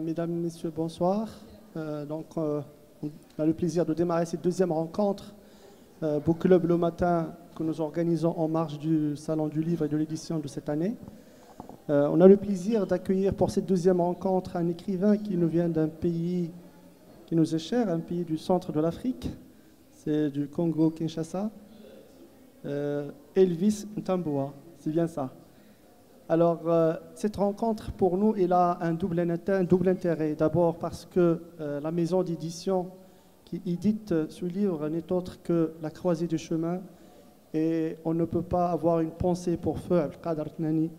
Mesdames, Messieurs, bonsoir. On a le plaisir de démarrer cette deuxième rencontre Book Club le matin que nous organisons en marge du Salon du Livre et de l'édition de cette année. On a le plaisir d'accueillir pour cette deuxième rencontre un écrivain qui nous vient d'un pays qui nous est cher, un pays du centre de l'Afrique, c'est du Congo-Kinshasa, Elvis Ntambua, c'est bien ça. Alors, cette rencontre, pour nous, elle a un double intérêt. D'abord parce que la maison d'édition qui édite ce livre n'est autre que La Croisée du Chemin. Et on ne peut pas avoir une pensée pour Feu Abdelkader Tnani,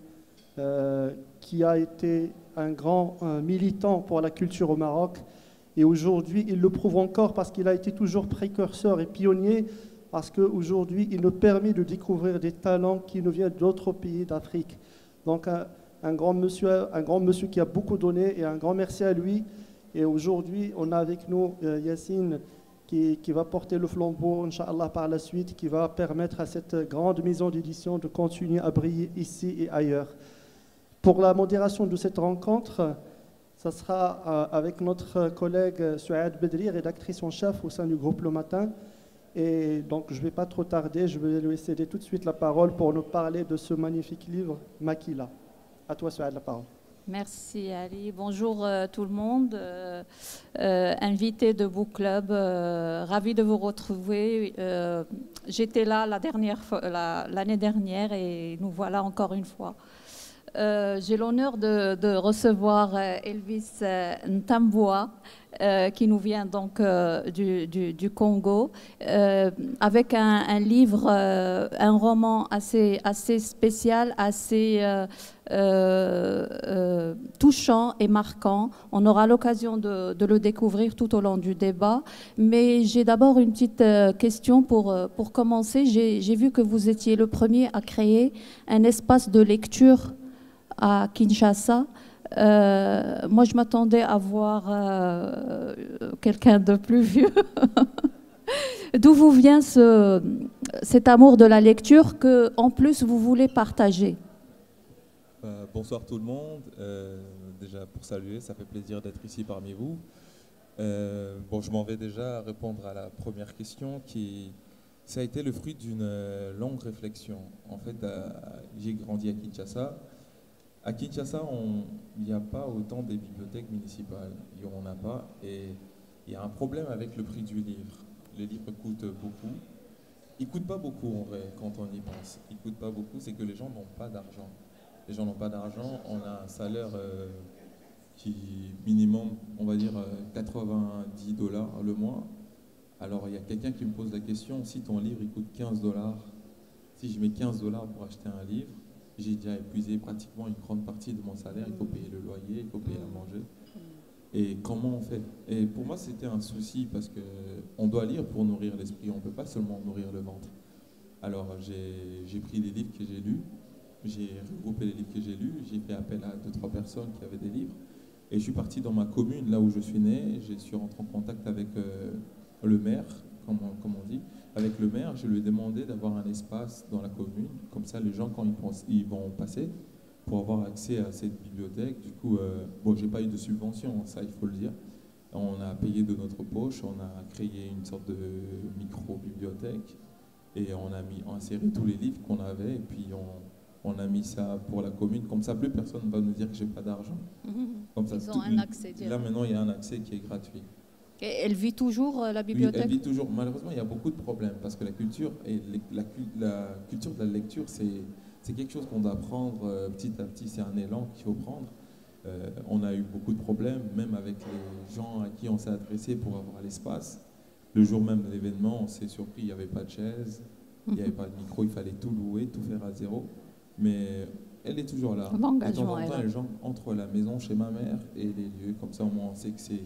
qui a été un grand militant pour la culture au Maroc. Et aujourd'hui, il le prouve encore parce qu'il a été toujours précurseur et pionnier, parce qu'aujourd'hui, il nous permet de découvrir des talents qui nous viennent d'autres pays d'Afrique. Donc un grand monsieur qui a beaucoup donné et un grand merci à lui. Et aujourd'hui, on a avec nous Yacine qui va porter le flambeau, Inch'Allah, par la suite, qui va permettre à cette grande maison d'édition de continuer à briller ici et ailleurs. Pour la modération de cette rencontre, ça sera avec notre collègue Souad Bedri, rédactrice en chef au sein du groupe Le Matin. Et donc, je ne vais pas trop tarder, je vais lui céder tout de suite la parole pour nous parler de ce magnifique livre, Makila. À toi, Souad, la parole. Merci, Ali. Bonjour tout le monde. Invité de Book Club, ravi de vous retrouver. J'étais là l'année dernière et nous voilà encore une fois. J'ai l'honneur de recevoir Elvis Ntambua, qui nous vient donc du Congo, avec un livre, un roman assez spécial, assez touchant et marquant. On aura l'occasion de le découvrir tout au long du débat. Mais j'ai d'abord une petite question pour commencer. J'ai vu que vous étiez le premier à créer un espace de lecture à Kinshasa. Moi, je m'attendais à voir quelqu'un de plus vieux. D'où vous vient cet amour de la lecture que, en plus, vous voulez partager? Bonsoir tout le monde. Déjà pour saluer, ça fait plaisir d'être ici parmi vous. Je m'en vais déjà répondre à la première question ça a été le fruit d'une longue réflexion. En fait, j'ai grandi à Kinshasa. À Kinshasa, il n'y a pas autant de bibliothèques municipales. Il n'y en a pas. Et il y a un problème avec le prix du livre. Les livres coûtent beaucoup. Ils ne coûtent pas beaucoup en vrai, quand on y pense. Ils ne coûtent pas beaucoup, c'est que les gens n'ont pas d'argent. Les gens n'ont pas d'argent. On a un salaire qui minimum, on va dire, $90 le mois. Alors, il y a quelqu'un qui me pose la question, si ton livre il coûte $15, si je mets $15 pour acheter un livre, j'ai déjà épuisé pratiquement une grande partie de mon salaire. Il faut payer le loyer, il faut payer à manger. Et comment on fait? Et pour moi, c'était un souci parce qu'on doit lire pour nourrir l'esprit. On ne peut pas seulement nourrir le ventre. Alors, j'ai pris les livres que j'ai lus. J'ai regroupé les livres que j'ai lus. J'ai fait appel à 2-3 personnes qui avaient des livres. Et je suis parti dans ma commune, là où je suis né. Je suis rentré en contact avec le maire, comme on dit. Avec le maire, je lui ai demandé d'avoir un espace dans la commune, comme ça les gens, quand ils vont passer, pour avoir accès à cette bibliothèque. Du coup, j'ai pas eu de subvention, ça il faut le dire. On a payé de notre poche, on a créé une sorte de micro-bibliothèque et on a inséré tous les livres qu'on avait et puis on a mis ça pour la commune. Comme ça, plus personne ne va nous dire que j'ai pas d'argent. Comme ça, ils ont un accès direct. Là maintenant, il y a un accès qui est gratuit. Et elle vit toujours, la bibliothèque? Oui, elle vit toujours. Malheureusement, il y a beaucoup de problèmes parce que la culture de la lecture, c'est quelque chose qu'on doit apprendre petit à petit. C'est un élan qu'il faut prendre. On a eu beaucoup de problèmes, même avec les gens à qui on s'est adressé pour avoir l'espace. Le jour même de l'événement, on s'est surpris, il n'y avait pas de chaise, il n'y avait pas de micro, il fallait tout louer, tout faire à zéro. Mais elle est toujours là. De temps en temps, les gens entrent à la maison chez ma mère et les lieux, comme ça au moins on sait que c'est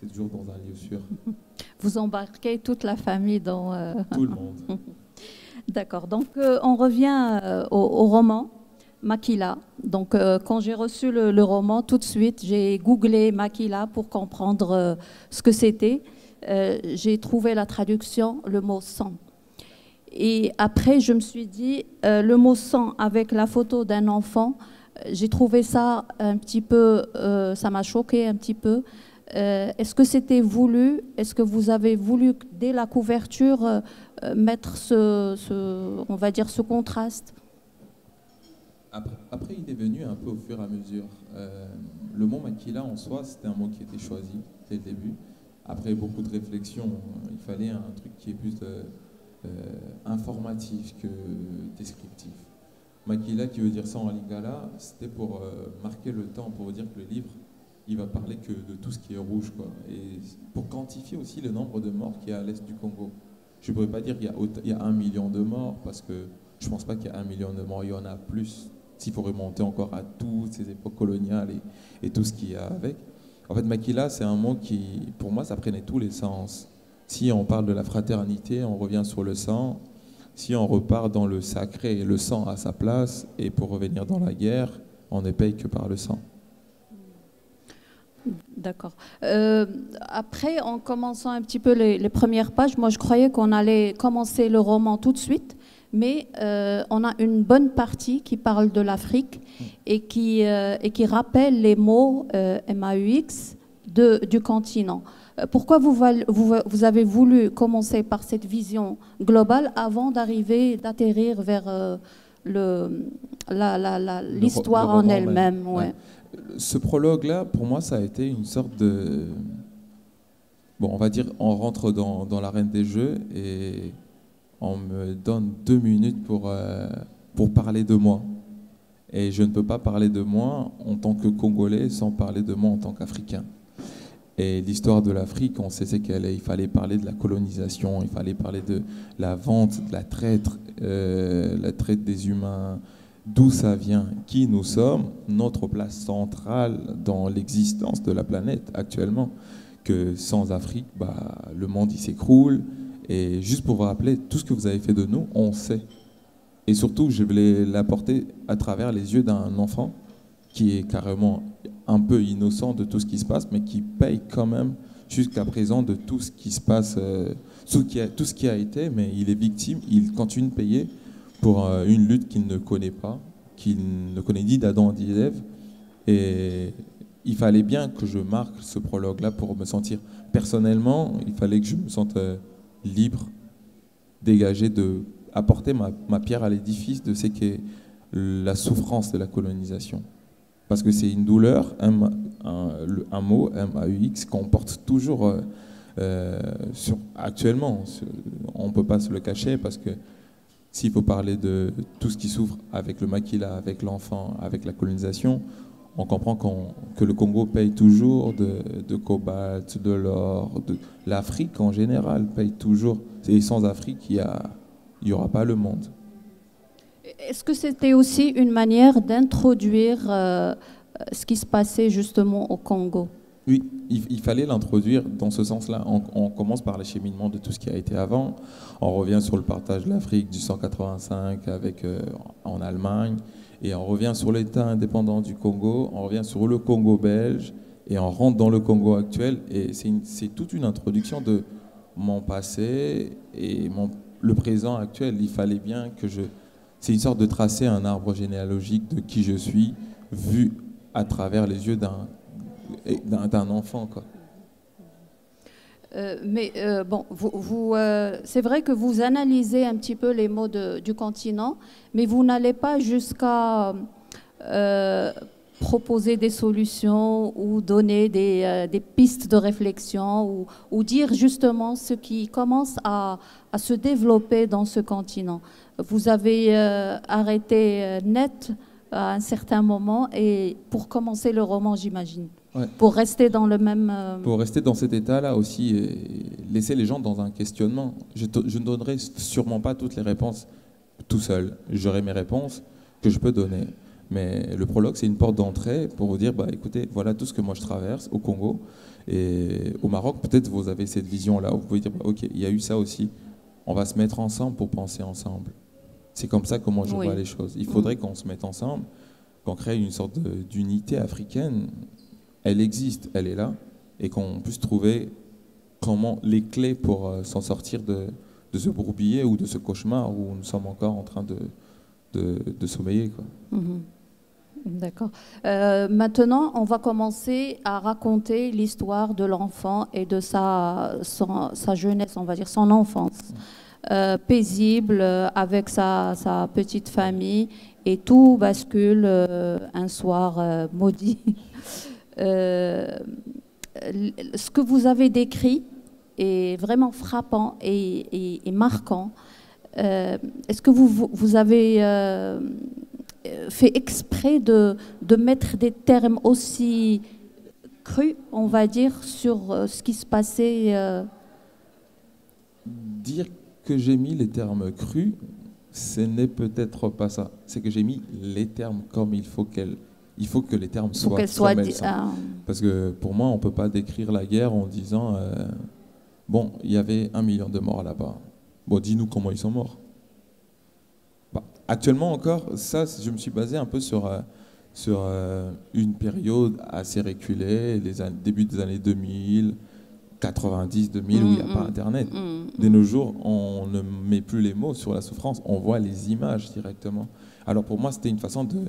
toujours dans un lieu sûr. Vous embarquez toute la famille dans... Tout le monde. D'accord. Donc, on revient au roman, Makila. Donc, quand j'ai reçu le roman, tout de suite, j'ai googlé Makila pour comprendre ce que c'était. J'ai trouvé la traduction, le mot « sang ». Et après, je me suis dit, le mot « sang » avec la photo d'un enfant, J'ai trouvé ça un petit peu, ça m'a choqué un petit peu. Est-ce que c'était voulu? Est-ce que vous avez voulu, dès la couverture, mettre on va dire, ce contraste? Après, il est venu un peu au fur et à mesure. Le mot maquila en soi, c'était un mot qui était choisi dès le début. Après beaucoup de réflexions, il fallait un truc qui est plus informatif que descriptif. Maquila, qui veut dire ça en lingala, c'était pour marquer le temps, pour dire que le livre, il va parler que de tout ce qui est rouge, quoi. Et pour quantifier aussi le nombre de morts qu'il y a à l'est du Congo. Je ne pourrais pas dire qu'il y a 1 million de morts, parce que je ne pense pas qu'il y a 1 million de morts, il y en a plus. S'il faut remonter encore à toutes ces époques coloniales et tout ce qu'il y a avec. En fait, maquila, c'est un mot qui, pour moi, ça prenait tous les sens. Si on parle de la fraternité, on revient sur le sang. Si on repart dans le sacré, le sang a sa place. Et pour revenir dans la guerre, on ne paye que par le sang. D'accord. Après, en commençant un petit peu les premières pages, moi je croyais qu'on allait commencer le roman tout de suite, mais on a une bonne partie qui parle de l'Afrique et qui rappelle les mots MAUX du continent. Pourquoi vous avez voulu commencer par cette vision globale avant d'atterrir vers l'histoire en elle-même? Ouais. Ce prologue-là, pour moi, ça a été une sorte de... Bon, on va dire, on rentre dans l'arène des jeux et on me donne 2 minutes pour parler de moi. Et je ne peux pas parler de moi en tant que Congolais sans parler de moi en tant qu'Africain. Et l'histoire de l'Afrique, on sait il fallait parler de la colonisation, il fallait parler de la vente, de la traite des humains, d'où ça vient, qui nous sommes, notre place centrale dans l'existence de la planète actuellement, que sans Afrique, le monde il s'écroule. Et juste pour vous rappeler, tout ce que vous avez fait de nous, on sait. Et surtout, je voulais l'apporter à travers les yeux d'un enfant qui est carrément un peu innocent de tout ce qui se passe, mais qui paye quand même jusqu'à présent de tout ce qui se passe, tout ce qui a été, mais il est victime, il continue de payer pour une lutte qu'il ne connaît pas, qu'il ne connaît ni d'Adam ni d'Ève. Et il fallait bien que je marque ce prologue-là pour me sentir personnellement, il fallait que je me sente libre, dégagé, apporter ma pierre à l'édifice de ce qu'est la souffrance de la colonisation. Parce que c'est une douleur, un mot, MAUX, qu'on porte toujours actuellement. On ne peut pas se le cacher parce que s'il faut parler de tout ce qui souffre avec le maquila, avec l'enfant, avec la colonisation, on comprend que le Congo paye toujours de cobalt, de l'or, l'Afrique en général paye toujours. Et sans Afrique, il n'y aura pas le monde. Est-ce que c'était aussi une manière d'introduire ce qui se passait justement au Congo? Oui, il fallait l'introduire dans ce sens-là. On commence par l'acheminement de tout ce qui a été avant. On revient sur le partage de l'Afrique du 185 en Allemagne. Et on revient sur l'État indépendant du Congo. On revient sur le Congo belge. Et on rentre dans le Congo actuel. Et c'est toute une introduction de mon passé et le présent actuel. Il fallait bien que c'est une sorte de tracer un arbre généalogique de qui je suis, vu à travers les yeux d'un enfant, quoi. Bon, c'est vrai que vous analysez un petit peu les mots du continent, mais vous n'allez pas jusqu'à proposer des solutions ou donner des pistes de réflexion ou dire justement ce qui commence à se développer dans ce continent. Vous avez arrêté net à un certain moment et pour commencer le roman, j'imagine. Ouais. Pour rester dans le même... Pour rester dans cet état-là aussi, laisser les gens dans un questionnement. Je ne donnerai sûrement pas toutes les réponses tout seul. J'aurai mes réponses que je peux donner. Mais le prologue, c'est une porte d'entrée pour vous dire, écoutez, voilà tout ce que moi je traverse au Congo. Et au Maroc, peut-être vous avez cette vision-là où vous pouvez dire, ok, il y a eu ça aussi. On va se mettre ensemble pour penser ensemble. C'est comme ça que moi je vois les choses. Il faudrait qu'on se mette ensemble, qu'on crée une sorte d'unité africaine. Elle existe, elle est là, et qu'on puisse trouver les clés pour s'en sortir de ce bourbier ou de ce cauchemar où nous sommes encore en train de sommeiller, quoi. D'accord. Maintenant, on va commencer à raconter l'histoire de l'enfant et de sa jeunesse, on va dire, son enfance. Paisible, avec sa petite famille, et tout bascule un soir maudit. Ce que vous avez décrit est vraiment frappant et marquant. Est-ce que vous avez fait exprès de mettre des termes aussi crus, on va dire, sur ce qui se passait Dire que j'ai mis les termes crus, ce n'est peut-être pas ça. C'est que j'ai mis les termes comme il faut que les termes soient comme elles sont. Parce que pour moi, on ne peut pas décrire la guerre en disant bon, il y avait 1 million de morts là-bas. Bon, dis-nous comment ils sont morts. Bah, actuellement encore, ça, je me suis basé un peu sur une période assez reculée, début des années 2000, 90, 2000, où il n'y a pas Internet. De nos jours, on ne met plus les mots sur la souffrance, on voit les images directement. Alors pour moi, c'était une façon de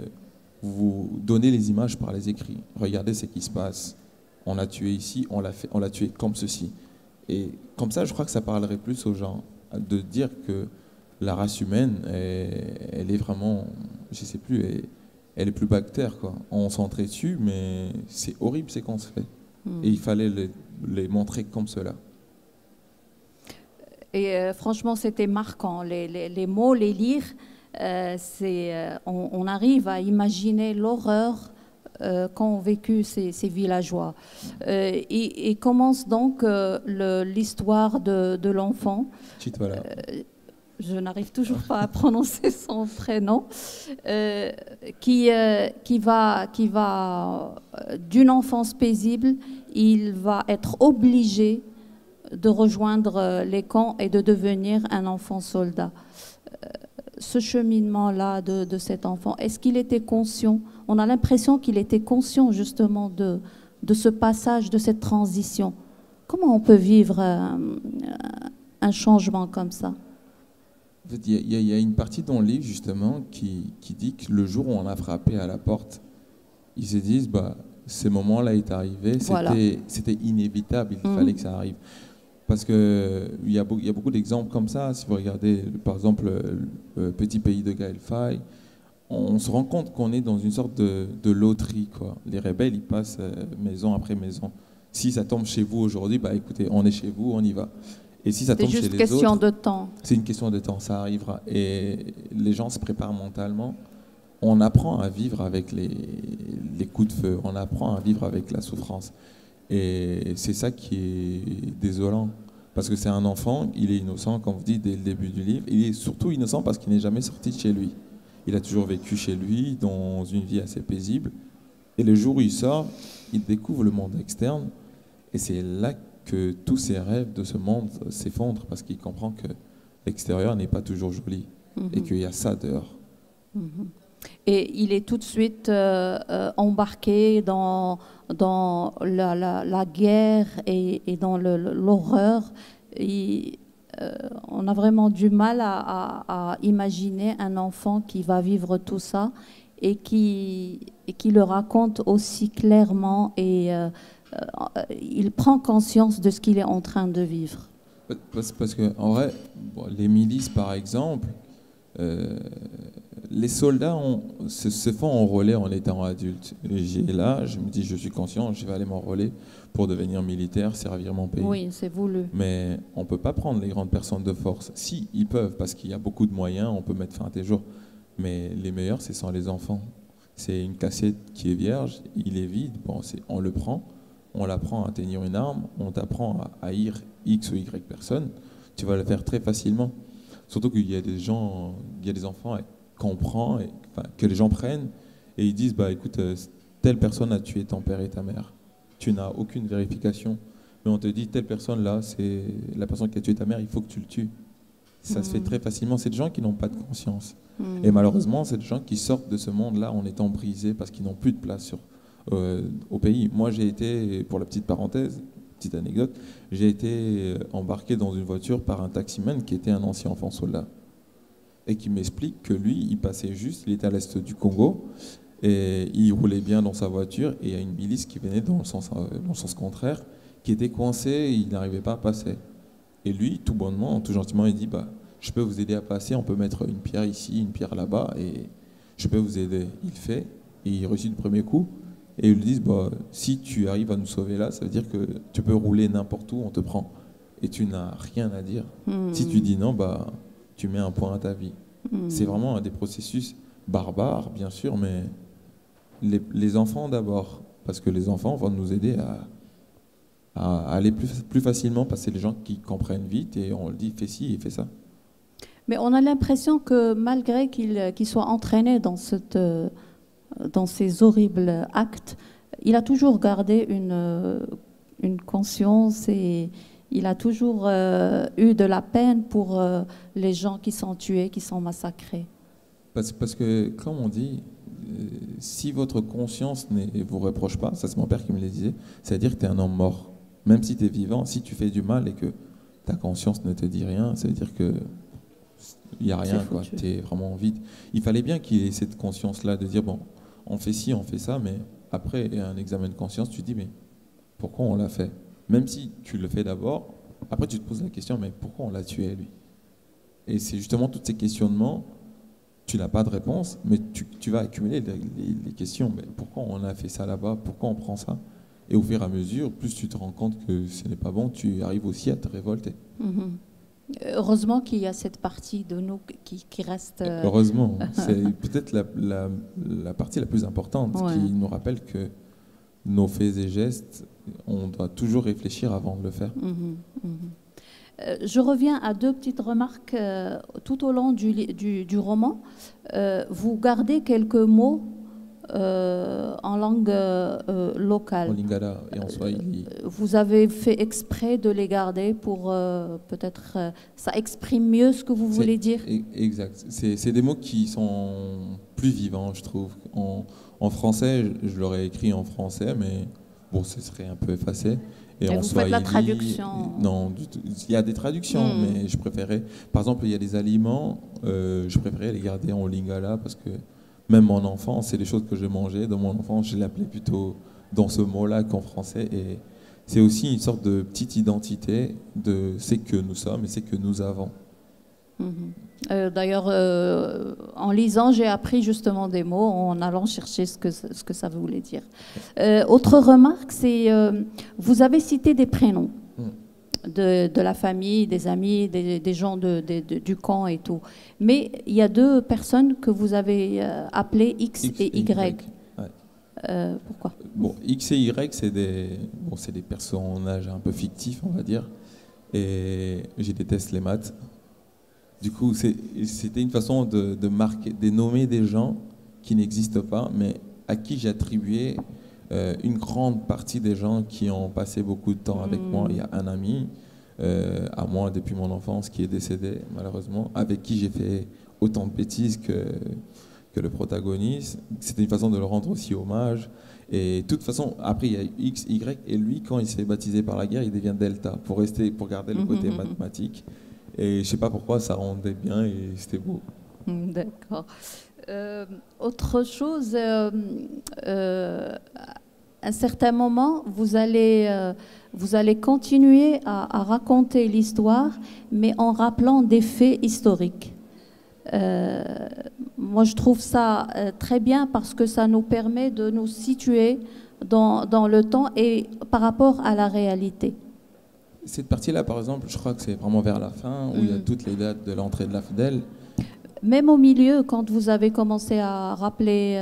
vous donner les images par les écrits. Regardez ce qui se passe. On l'a tué ici, on l'a tué comme ceci. Et comme ça, je crois que ça parlerait plus aux gens, de dire que la race humaine, elle est vraiment, je sais plus, elle est plus bactère, quoi. On s'entretue, mais c'est horrible ce qu'on se fait. Et il fallait les montrer comme cela. Et franchement, c'était marquant. Les mots, les lire, on arrive à imaginer l'horreur qu'ont vécu ces villageois. Et commence donc l'histoire de l'enfant. Je n'arrive toujours pas à prononcer son prénom, qui va d'une enfance paisible, il va être obligé de rejoindre les camps et de devenir un enfant soldat. Ce cheminement-là de cet enfant, est-ce qu'il était conscient? On a l'impression qu'il était conscient justement de ce passage, de cette transition. Comment on peut vivre un changement comme ça? En fait, il y a une partie dans le livre justement qui dit que le jour où on a frappé à la porte, ils se disent bah, ce moment-là est arrivé, c'était inévitable, il fallait que ça arrive. Parce qu'il y a beaucoup d'exemples comme ça. Si vous regardez par exemple le petit pays de Gaël Faye, on se rend compte qu'on est dans une sorte de loterie, quoi. Les rebelles, ils passent maison après maison. Si ça tombe chez vous aujourd'hui, bah écoutez, on est chez vous, on y va. Et si ça tombe chez les autres, c'est juste question de temps. C'est une question de temps, ça arrivera. Et les gens se préparent mentalement. On apprend à vivre avec les coups de feu, on apprend à vivre avec la souffrance. Et c'est ça qui est désolant. Parce que c'est un enfant, il est innocent, comme vous dites dès le début du livre. Il est surtout innocent parce qu'il n'est jamais sorti de chez lui. Il a toujours vécu chez lui, dans une vie assez paisible. Et le jour où il sort, il découvre le monde externe. Et c'est là que tous ses rêves de ce monde s'effondrent parce qu'il comprend que l'extérieur n'est pas toujours joli et qu'il y a ça dehors. Et il est tout de suite embarqué dans la guerre et dans l'horreur. On a vraiment du mal à imaginer un enfant qui va vivre tout ça et qui le raconte aussi clairement et il prend conscience de ce qu'il est en train de vivre. Parce qu'en vrai, les milices par exemple, les soldats se font enrôler en étant adultes. Là, je me dis, je suis conscient, je vais aller m'enrôler pour devenir militaire, servir mon pays. Oui, c'est voulu. Mais on ne peut pas prendre les grandes personnes de force. Si, ils peuvent, parce qu'il y a beaucoup de moyens, on peut mettre fin à tes jours. Mais les meilleurs, ce sont les enfants. C'est une cassette qui est vierge, il est vide, bon, on le prend, on l'apprend à tenir une arme, on t'apprend à haïr X ou Y personne, tu vas le faire très facilement. Surtout qu'il y a des gens, il y a des enfants qu'on prend, que les gens prennent, et ils disent, bah écoute, telle personne a tué ton père et ta mère. Tu n'as aucune vérification, mais on te dit, telle personne-là, c'est la personne qui a tué ta mère, il faut que tu le tues. Ça se fait très facilement. C'est des gens qui n'ont pas de conscience. Et malheureusement, c'est des gens qui sortent de ce monde-là en étant brisés parce qu'ils n'ont plus de place au pays. Moi, j'ai été, pour la petite parenthèse, petite anecdote, j'ai été embarqué dans une voiture par un taximan qui était un ancien enfant soldat et qui m'explique que lui, il passait juste, il était à l'est du Congo Et il roulait bien dans sa voiture et il y a une milice qui venait dans le sens contraire, qui était coincé et il n'arrivait pas à passer. Et lui, tout bonnement, tout gentiment, il dit bah, je peux vous aider à passer, on peut mettre une pierre ici, une pierre là-bas et je peux vous aider. Il fait et il réussit le premier coup. Et ils lui disent bah, si tu arrives à nous sauver là, ça veut dire que tu peux rouler n'importe où, on te prend. Et tu n'as rien à dire. Si tu dis non, bah, tu mets un point à ta vie. C'est vraiment un des processus barbares, bien sûr, mais les enfants d'abord, parce que les enfants vont nous aider à aller plus facilement, parce que c'est les gens qui comprennent vite et on le dit fais ci et fais ça. Mais on a l'impression que malgré qu'il soit entraîné dans ces horribles actes, il a toujours gardé une conscience et il a toujours eu de la peine pour les gens qui sont tués, qui sont massacrés. Parce que, comme on dit, si votre conscience ne vous reproche pas, ça c'est mon père qui me le disait, c'est-à-dire que tu es un homme mort. Même si tu es vivant, si tu fais du mal et que ta conscience ne te dit rien, ça veut dire que il n'y a rien, tu es vraiment vide. Il fallait bien qu'il ait cette conscience-là de dire, bon, on fait ci, on fait ça, mais après un examen de conscience, tu te dis, mais pourquoi on l'a fait? Même si tu le fais d'abord, après tu te poses la question, mais pourquoi on l'a tué, lui? Et c'est justement tous ces questionnements, tu n'as pas de réponse, mais tu vas accumuler les questions. Mais pourquoi on a fait ça là-bas? Pourquoi on prend ça? Et au fur et à mesure, plus tu te rends compte que ce n'est pas bon, tu arrives aussi à te révolter. Heureusement qu'il y a cette partie de nous qui reste... Heureusement, c'est peut-être la partie la plus importante qui nous rappelle que nos faits et gestes, on doit toujours réfléchir avant de le faire. Je reviens à deux petites remarques tout au long du roman. Vous gardez quelques mots en langue locale. En lingala et en swahili. Vous avez fait exprès de les garder pour peut-être ça exprime mieux ce que vous voulez dire. Exact. C'est des mots qui sont plus vivants, je trouve. En français, je l'aurais écrit en français, mais bon, ce serait un peu effacé. Et vous faites la traduction? Non, du tout. Il y a des traductions, mais je préférais... Par exemple, il y a des aliments, je préférais les garder en lingala parce que même mon enfance, c'est les choses que je mangeais. Dans mon enfance, je l'appelais plutôt dans ce mot-là qu'en français. Et c'est aussi une sorte de petite identité de ce que nous sommes et ce que nous avons. D'ailleurs, en lisant, j'ai appris justement des mots en allant chercher ce que ça voulait dire. Autre remarque, c'est vous avez cité des prénoms de la famille, des amis, des gens du camp et tout. Mais il y a deux personnes que vous avez appelées X et Y. Pourquoi? Bon, X et Y, c'est des personnages un peu fictifs, on va dire. Et je déteste les maths. Du coup, c'était une façon de marquer, de nommer des gens qui n'existent pas, mais à qui j'ai attribué une grande partie des gens qui ont passé beaucoup de temps avec moi. Il y a un ami à moi depuis mon enfance qui est décédé, malheureusement, avec qui j'ai fait autant de bêtises que le protagoniste. C'était une façon de le rendre aussi hommage. Et de toute façon, après, il y a X, Y, et lui, quand il s'est baptisé par la guerre, il devient Delta, pour garder le côté mathématique. Et je ne sais pas pourquoi, ça rendait bien et c'était beau. D'accord. Autre chose, à un certain moment, vous allez continuer à raconter l'histoire, mais en rappelant des faits historiques. Moi, je trouve ça très bien parce que ça nous permet de nous situer dans le temps et par rapport à la réalité. Cette partie-là, par exemple, je crois que c'est vraiment vers la fin, où il y a toutes les dates de l'entrée de l'Afdel. Même au milieu, quand vous avez commencé à rappeler,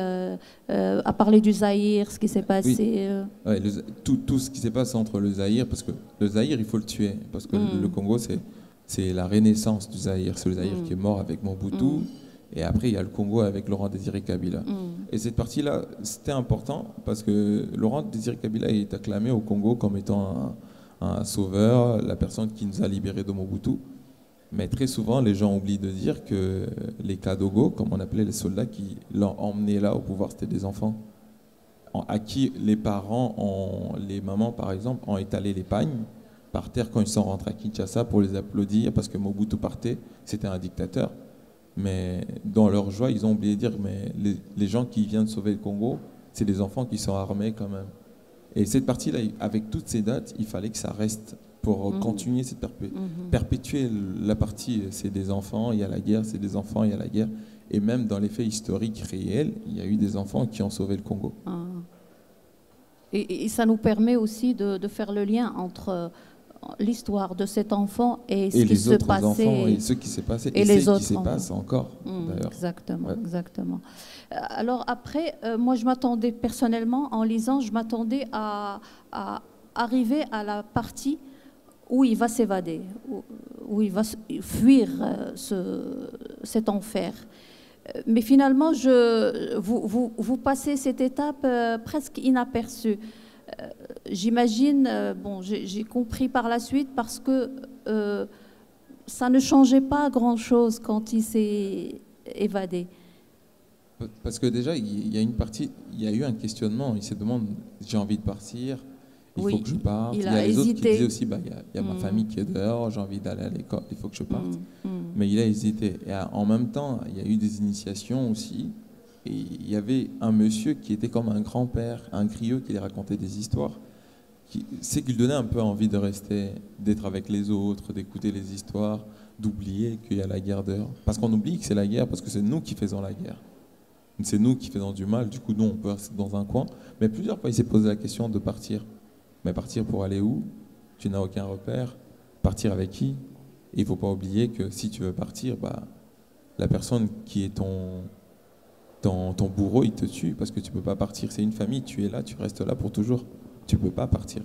à parler du Zaïre, ce qui s'est passé... Oui, tout ce qui s'est passé entre le Zaïre, parce que le Zaïre, il faut le tuer, parce que le Congo, c'est la renaissance du Zaïre. C'est le Zaïre qui est mort avec Mobutu, et après, il y a le Congo avec Laurent Désiré Kabila. Et cette partie-là, c'était important, parce que Laurent Désiré Kabila est acclamé au Congo comme étant un sauveur, la personne qui nous a libérés de Mobutu. Mais très souvent, les gens oublient de dire que les Kadogo, comme on appelait les soldats qui l'ont emmené là au pouvoir, c'était des enfants à qui les parents, les mamans par exemple, ont étalé les pagnes par terre quand ils sont rentrés à Kinshasa pour les applaudir parce que Mobutu partait, c'était un dictateur. Mais dans leur joie, ils ont oublié de dire, mais les gens qui viennent sauver le Congo, c'est des enfants qui sont armés quand même. Et cette partie-là, avec toutes ces dates, il fallait que ça reste pour continuer cette perpétuer la partie, c'est des enfants, il y a la guerre, c'est des enfants, il y a la guerre. Et même dans les faits historiques réels, il y a eu des enfants qui ont sauvé le Congo. Et ça nous permet aussi de faire le lien entre l'histoire de cet enfant et ce qui se passait. Enfants et ce qui s'est passé. Et les autres qui se passe encore, d'ailleurs. Exactement, ouais. Exactement. Alors après, moi je m'attendais personnellement, en lisant, je m'attendais à arriver à la partie où il va s'évader, où il va fuir cet enfer. Mais finalement, vous passez cette étape presque inaperçue. J'imagine, bon, j'ai compris par la suite parce que ça ne changeait pas grand-chose quand il s'est évadé. Parce que déjà, il y a une partie, il y a eu un questionnement. Il se demande, j'ai envie de partir, il faut que je parte. Il y a les autres qui disaient aussi, il y a ma famille qui est dehors, j'ai envie d'aller à l'école, il faut que je parte. Mais il a hésité. Et en même temps, il y a eu des initiations aussi. Et il y avait un monsieur qui était comme un grand-père, un griot qui lui racontait des histoires. C'est qu'il donnait un peu envie de rester, d'être avec les autres, d'écouter les histoires, d'oublier qu'il y a la guerre dehors. Parce qu'on oublie que c'est la guerre, parce que c'est nous qui faisons la guerre. C'est nous qui faisons du mal, du coup nous on peut rester dans un coin. Mais plusieurs fois il s'est posé la question de partir. Mais partir pour aller où? Tu n'as aucun repère. Partir avec qui? Et il ne faut pas oublier que si tu veux partir, la personne qui est ton bourreau, il te tue parce que tu ne peux pas partir. C'est une famille, tu es là, tu restes là pour toujours. Tu ne peux pas partir.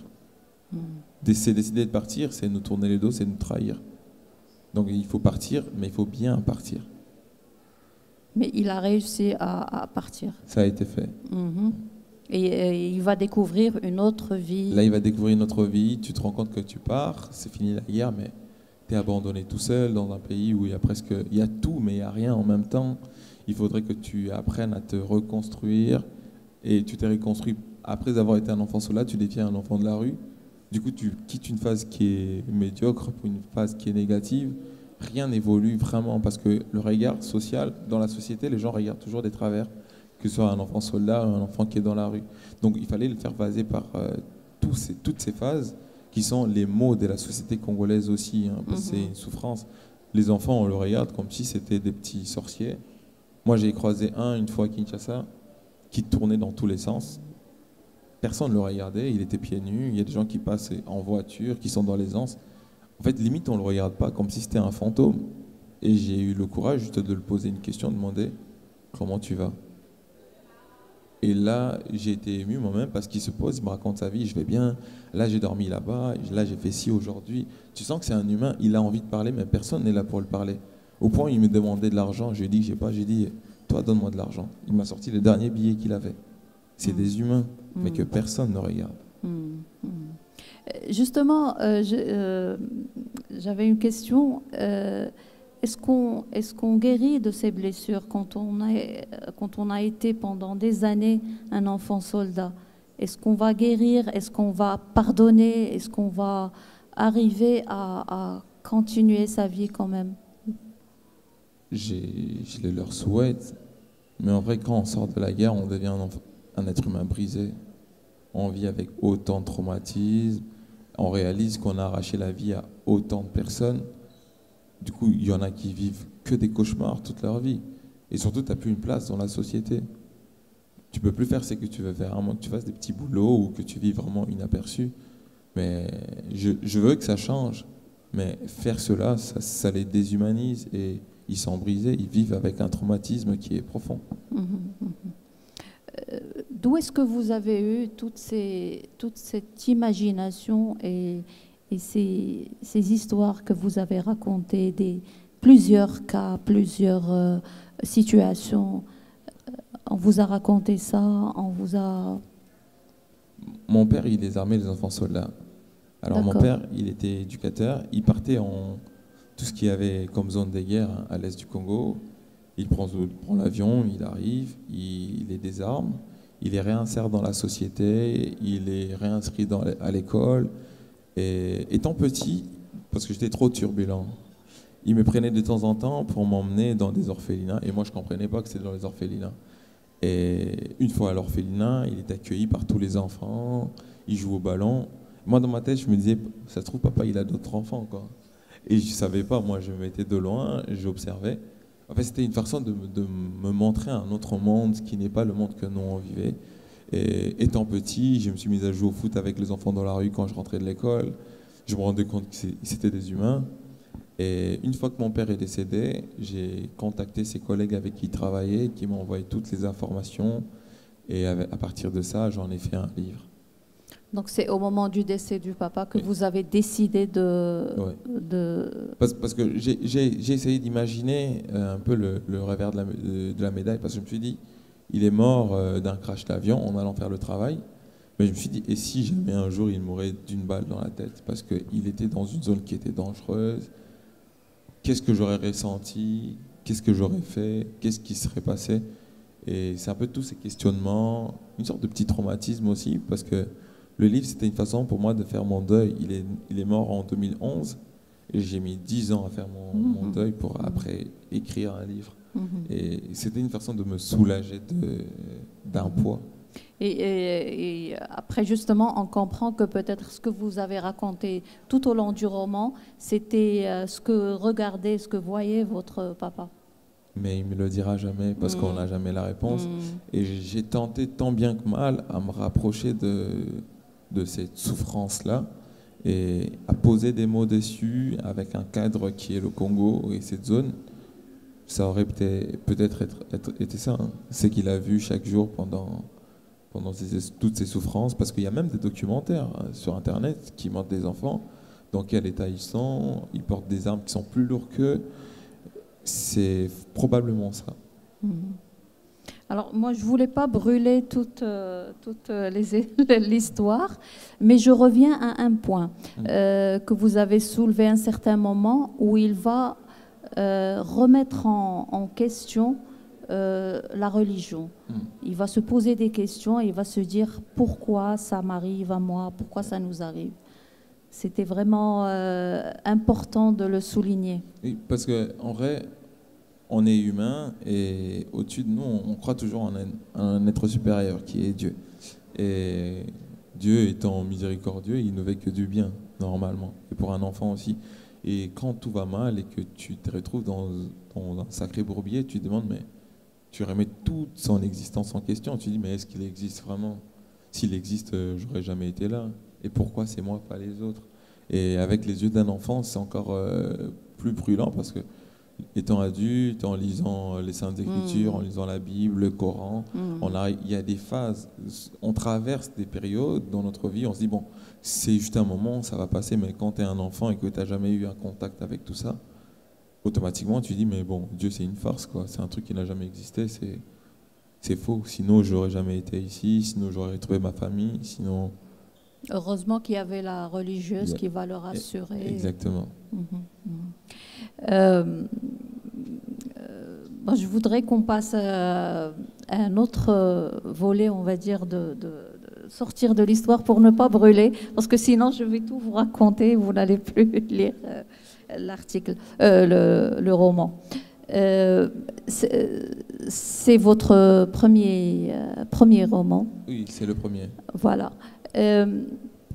Décider de partir, c'est nous tourner le dos, c'est nous trahir. Donc il faut partir, mais il faut bien partir. Mais il a réussi à partir. Ça a été fait. Et il va découvrir une autre vie. Là, il va découvrir une autre vie. Tu te rends compte que tu pars, c'est fini la guerre, mais tu es abandonné tout seul dans un pays où il y a tout, mais il n'y a rien en même temps. Il faudrait que tu apprennes à te reconstruire. Et tu t'es reconstruit après avoir été un enfant soldat, tu deviens un enfant de la rue. Du coup, tu quittes une phase qui est médiocre pour une phase qui est négative. Rien n'évolue vraiment parce que le regard social, dans la société, les gens regardent toujours des travers, que ce soit un enfant soldat ou un enfant qui est dans la rue. Donc il fallait le faire passer par toutes ces phases qui sont les maux de la société congolaise aussi. Parce que c'est une souffrance. Les enfants, on le regarde comme si c'était des petits sorciers. Moi, j'ai croisé une fois à Kinshasa qui tournait dans tous les sens. Personne ne le regardait, il était pieds nus. Il y a des gens qui passent en voiture, qui sont dans les anses. En fait, limite, on ne le regarde pas comme si c'était un fantôme. Et j'ai eu le courage juste de le poser une question, de demander « Comment tu vas ?» Et là, j'ai été ému moi-même parce qu'il se pose, il me raconte sa vie, je vais bien, là j'ai dormi là-bas, là j'ai fait ci aujourd'hui. Tu sens que c'est un humain, il a envie de parler, mais personne n'est là pour le parler. Au point où il me demandait de l'argent, je lui ai dit que j'ai pas, j'ai dit « Toi, donne-moi de l'argent ». Il m'a sorti les derniers billets qu'il avait. C'est des humains, mais que personne ne regarde. Justement, j'avais une question. Est-ce qu'on guérit de ces blessures quand on a été pendant des années un enfant soldat? Est-ce qu'on va guérir? Est-ce qu'on va pardonner? Est-ce qu'on va arriver à continuer sa vie quand même? Je leur souhaite. Mais en vrai, quand on sort de la guerre, on devient un être humain brisé. On vit avec autant de traumatismes. On réalise qu'on a arraché la vie à autant de personnes. Du coup, il y en a qui vivent que des cauchemars toute leur vie. Et surtout, tu n'as plus une place dans la société. Tu ne peux plus faire ce que tu veux faire, à moins que tu fasses des petits boulots ou que tu vives vraiment inaperçu. Mais je veux que ça change. Mais faire cela, ça les déshumanise et ils sont brisés, ils vivent avec un traumatisme qui est profond. D'où est-ce que vous avez eu toute cette imagination et ces histoires que vous avez racontées, plusieurs cas, plusieurs situations? On vous a raconté ça, on vous a... Mon père, il désarmait les enfants soldats. Alors mon père, il était éducateur, il partait en tout ce qu'il y avait comme zone de guerre à l'est du Congo. Il prend l'avion, il arrive, il les désarme, il les réinsère dans la société, il les réinscrit à l'école. Et étant petit, parce que j'étais trop turbulent, il me prenait de temps en temps pour m'emmener dans des orphelinats. Et moi, je ne comprenais pas que c'était dans les orphelinats. Et une fois à l'orphelinat, il est accueilli par tous les enfants, il joue au ballon. Moi, dans ma tête, je me disais, ça se trouve, papa, il a d'autres enfants, quoi. Et je ne savais pas, moi, je me mettais de loin, j'observais. En fait, c'était une façon de me montrer un autre monde qui n'est pas le monde que nous, on vivait. Et étant petit, je me suis mis à jouer au foot avec les enfants dans la rue quand je rentrais de l'école. Je me rendais compte que c'était des humains. Et une fois que mon père est décédé, j'ai contacté ses collègues avec qui il travaillait, qui m'ont envoyé toutes les informations. Et à partir de ça, j'en ai fait un livre. Donc c'est au moment du décès du papa que vous avez décidé de... Parce que j'ai essayé d'imaginer un peu le revers de la médaille, parce que je me suis dit, il est mort d'un crash d'avion en allant faire le travail. Mais je me suis dit, et si jamais un jour il mourait d'une balle dans la tête, parce qu'il était dans une zone qui était dangereuse, qu'est-ce que j'aurais ressenti, qu'est-ce que j'aurais fait, qu'est-ce qui serait passé? Et c'est un peu tous ces questionnements, une sorte de petit traumatisme aussi, parce que le livre, c'était une façon pour moi de faire mon deuil. Il est mort en 2011 et j'ai mis 10 ans à faire mon deuil pour après écrire un livre. Et c'était une façon de me soulager d'un poids. Et après, justement, on comprend que peut-être ce que vous avez raconté tout au long du roman, c'était ce que regardait, ce que voyait votre papa. Mais il ne me le dira jamais parce qu'on n'a jamais la réponse. Et j'ai tenté tant bien que mal à me rapprocher de cette souffrance-là et à poser des mots dessus avec un cadre qui est le Congo et cette zone. Ça aurait peut-être été ça. Hein. C'est qu'il a vu chaque jour pendant toutes ces souffrances, parce qu'il y a même des documentaires sur Internet qui montrent des enfants dans quel état ils sont, ils portent des armes qui sont plus lourdes qu'eux. C'est probablement ça. Alors moi, je ne voulais pas brûler toute l'histoire, mais je reviens à un point que vous avez soulevé à un certain moment où il va remettre en question la religion. Il va se poser des questions et il va se dire pourquoi ça m'arrive à moi, pourquoi ça nous arrive. C'était vraiment important de le souligner. Oui, parce qu'en vrai, on est humain et au-dessus de nous, on croit toujours en un être supérieur qui est Dieu. Et Dieu étant miséricordieux, il ne veut que du bien, normalement. Et pour un enfant aussi. Et quand tout va mal et que tu te retrouves dans un sacré bourbier, tu te demandes, mais tu remets toute son existence en question. Tu te dis, mais est-ce qu'il existe vraiment? S'il existe, j'aurais jamais été là. Et pourquoi c'est moi, pas les autres? Et avec les yeux d'un enfant, c'est encore plus brûlant parce que, étant adulte, en lisant les Saintes Écritures, en lisant la Bible, le Coran, il y a des phases, on traverse des périodes dans notre vie, on se dit, bon, c'est juste un moment, ça va passer, mais quand tu es un enfant et que tu n'as jamais eu un contact avec tout ça, automatiquement tu dis, mais bon, Dieu c'est une farce, quoi. C'est un truc qui n'a jamais existé, c'est faux, sinon j'aurais jamais été ici, sinon j'aurais retrouvé ma famille, sinon... Heureusement qu'il y avait la religieuse qui va le rassurer. Exactement. Je voudrais qu'on passe à un autre volet, on va dire, de sortir de l'histoire pour ne pas brûler, parce que sinon je vais tout vous raconter, vous n'allez plus lire l'article, le roman. C'est votre premier roman. Oui, c'est le premier. Voilà.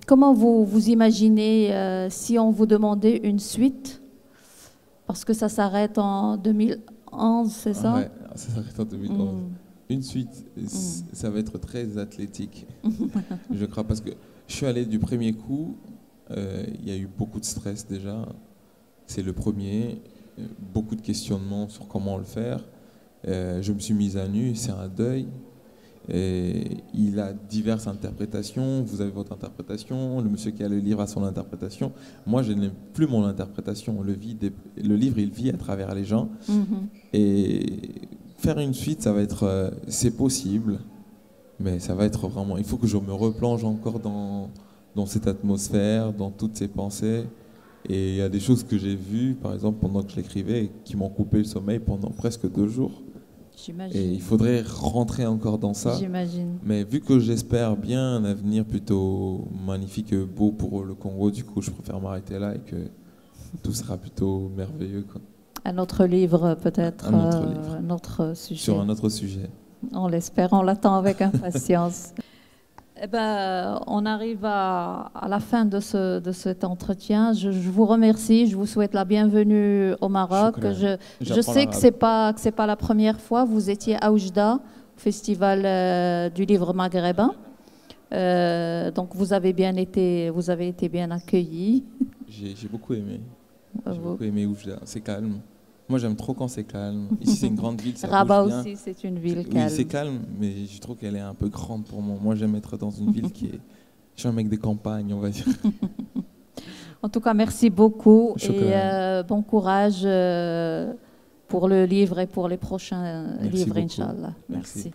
Comment vous imaginez si on vous demandait une suite? Parce que ça s'arrête en 2011, c'est ça? Ouais, ça s'arrête en 2011. Une suite, ça va être très athlétique, je crois, parce que je suis allé du premier coup, il y a eu beaucoup de stress déjà, c'est le premier, beaucoup de questionnements sur comment le faire. Je me suis mise à nu, c'est un deuil. Et il a diverses interprétations, vous avez votre interprétation, le monsieur qui a le livre a son interprétation. Moi, je n'ai plus mon interprétation. Le livre, il vit à travers les gens. Et faire une suite, ça va être... c'est possible, mais ça va être vraiment... Il faut que je me replonge encore dans cette atmosphère, dans toutes ces pensées. Et il y a des choses que j'ai vues, par exemple, pendant que je l'écrivais, qui m'ont coupé le sommeil pendant presque 2 jours. J'imagine. Et il faudrait rentrer encore dans ça. J'imagine. Mais vu que j'espère bien un avenir plutôt magnifique et beau pour le Congo, du coup, je préfère m'arrêter là et que tout sera plutôt merveilleux, quoi. Un autre livre peut-être, Un autre livre. un autre sujet. Sur un autre sujet. On l'espère, on l'attend avec impatience. Eh ben, on arrive à la fin de cet entretien. Je vous remercie, je vous souhaite la bienvenue au Maroc. Je sais que c'est pas la première fois. Vous étiez à Oujda, au Festival du livre maghrébin. Donc vous avez été bien accueillis. J'ai beaucoup aimé. J'ai beaucoup aimé Oujda. C'est calme. Moi, j'aime trop quand c'est calme. Ici, c'est une grande ville. Rabat aussi, c'est une ville calme. Oui, c'est calme, mais je trouve qu'elle est un peu grande pour moi. Moi, j'aime être dans une ville qui est... Je suis un mec des campagnes, on va dire. En tout cas, merci beaucoup. Chocolat. Et bon courage pour le livre et pour les prochains livres, Inch'Allah. Merci.